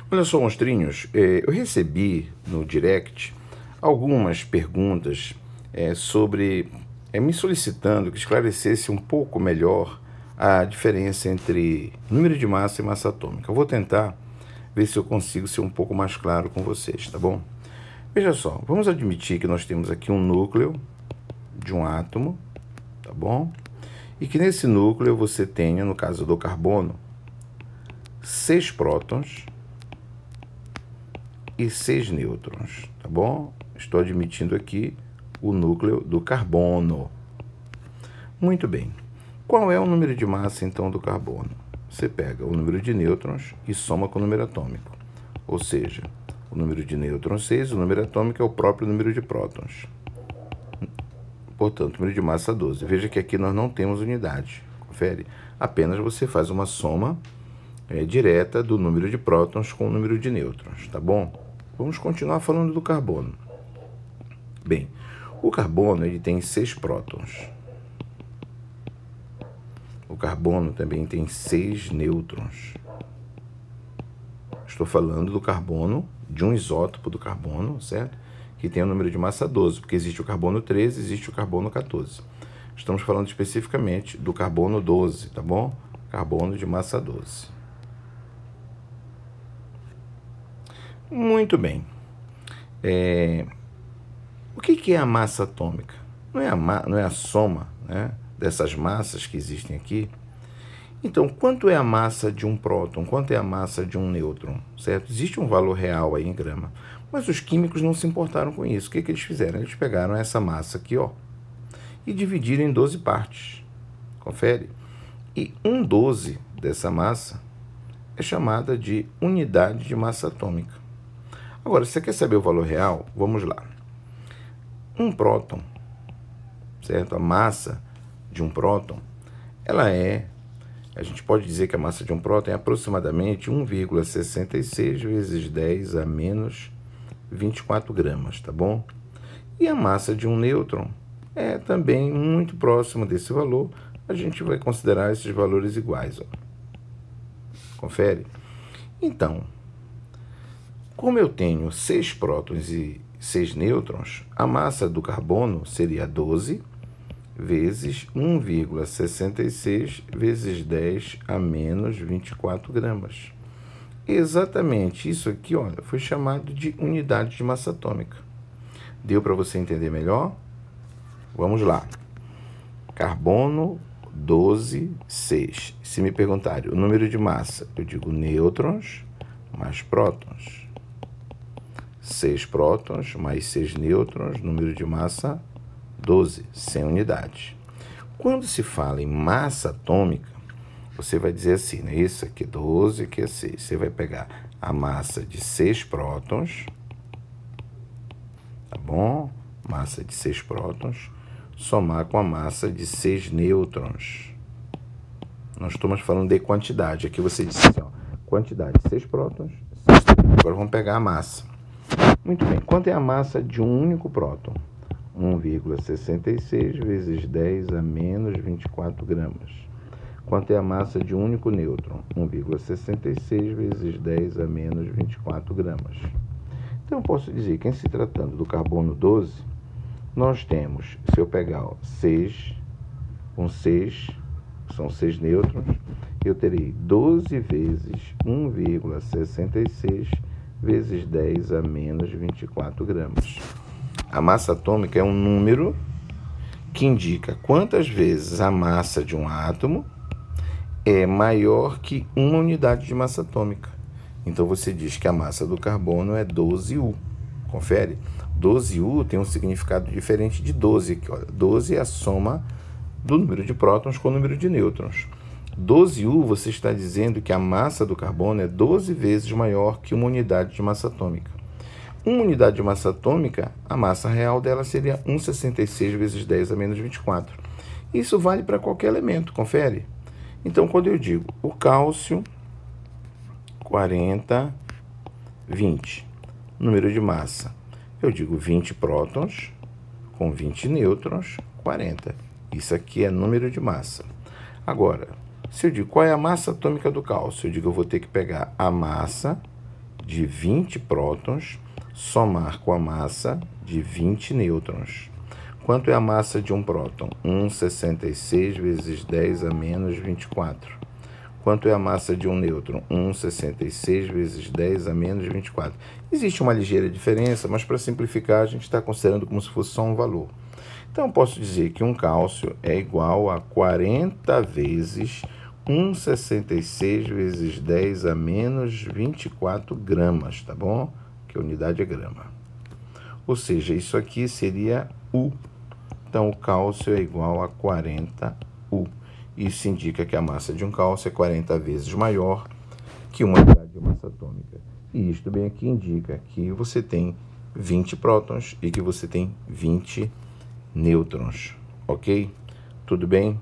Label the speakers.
Speaker 1: Olha só, monstrinhos, eu recebi no direct algumas perguntas sobre me solicitando que esclarecesse um pouco melhor a diferença entre número de massa e massa atômica. Eu vou tentar ver se eu consigo ser um pouco mais claro com vocês, tá bom? Veja só, vamos admitir que nós temos aqui um núcleo de um átomo, tá bom? E que nesse núcleo você tenha, no caso do carbono, 6 prótons e 6 nêutrons, tá bom? Estou admitindo aqui o núcleo do carbono. Muito bem. Qual é o número de massa, então, do carbono? Você pega o número de nêutrons e soma com o número atômico. Ou seja, o número de nêutrons 6, o número atômico é o próprio número de prótons. Portanto, o número de massa 12. Veja que aqui nós não temos unidade. Confere? Apenas você faz uma soma direta do número de prótons com o número de nêutrons, tá bom? Vamos continuar falando do carbono. Bem, o carbono ele tem 6 prótons. O carbono também tem 6 nêutrons. Estou falando do carbono, de um isótopo do carbono, certo? Que tem o número de massa 12, porque existe o carbono 13, existe o carbono 14. Estamos falando especificamente do carbono 12, tá bom? Carbono de massa 12. Muito bem. O que é a massa atômica? Não é a soma, né, dessas massas que existem aqui. Então, quanto é a massa de um próton? Quanto é a massa de um nêutron? Certo? Existe um valor real aí em grama. Mas os químicos não se importaram com isso. O que eles fizeram? Eles pegaram essa massa aqui, ó, e dividiram em 12 partes. Confere? E 1/12 dessa massa é chamada de unidade de massa atômica. Agora, se você quer saber o valor real, vamos lá. Um próton, certo? A massa de um próton, a gente pode dizer que a massa de um próton é aproximadamente 1,66 vezes 10 a menos 24 gramas, tá bom? E a massa de um nêutron é também muito próximo desse valor. A gente vai considerar esses valores iguais, ó. Confere? Então, como eu tenho 6 prótons e 6 nêutrons, a massa do carbono seria 12 vezes 1,66 vezes 10 a menos 24 gramas. Exatamente isso aqui, olha, foi chamado de unidade de massa atômica. Deu para você entender melhor? Vamos lá. Carbono 12, 6. Se me perguntarem o número de massa, eu digo nêutrons mais prótons. 6 prótons mais 6 nêutrons, número de massa 12, sem unidade. Quando se fala em massa atômica, você vai dizer assim, né? Isso aqui é 12, aqui é 6. Você vai pegar a massa de 6 prótons, tá bom? Massa de 6 prótons, somar com a massa de 6 nêutrons. Nós estamos falando de quantidade. Aqui você disse assim, ó, quantidade, 6 prótons, 6 nêutrons. Agora vamos pegar a massa. Muito bem, quanto é a massa de um único próton? 1,66 vezes 10 a menos 24 gramas. Quanto é a massa de um único nêutron? 1,66 vezes 10 a menos 24 gramas. Então, eu posso dizer que, em se tratando do carbono 12, nós temos, se eu pegar 6, com 6, são 6 nêutrons, eu terei 12 vezes 1,66 vezes 10 a menos 24 gramas. A massa atômica é um número que indica quantas vezes a massa de um átomo é maior que uma unidade de massa atômica. Então, você diz que a massa do carbono é 12U. Confere? 12U tem um significado diferente de 12. Aqui, olha. 12 é a soma do número de prótons com o número de nêutrons. 12U, você está dizendo que a massa do carbono é 12 vezes maior que uma unidade de massa atômica. Uma unidade de massa atômica, a massa real dela seria 1,66 vezes 10 a menos 24. Isso vale para qualquer elemento, confere? Então, quando eu digo o cálcio, 40, 20, número de massa, eu digo 20 prótons com 20 nêutrons, 40. Isso aqui é número de massa. Agora, se eu digo qual é a massa atômica do cálcio, eu digo eu vou ter que pegar a massa de 20 prótons somar com a massa de 20 nêutrons. Quanto é a massa de um próton? 1,66 vezes 10 a menos 24. Quanto é a massa de um nêutron? 1,66 vezes 10 a menos 24. Existe uma ligeira diferença, mas para simplificar a gente está considerando como se fosse só um valor. Então, eu posso dizer que um cálcio é igual a 40 vezes 1,66 vezes 10 a menos 24 gramas, tá bom? Que a unidade é grama. Ou seja, isso aqui seria U. Então, o cálcio é igual a 40 U. Isso indica que a massa de um cálcio é 40 vezes maior que uma unidade de massa atômica. E isto bem aqui indica que você tem 20 prótons e que você tem 20 nêutrons, ok? Tudo bem?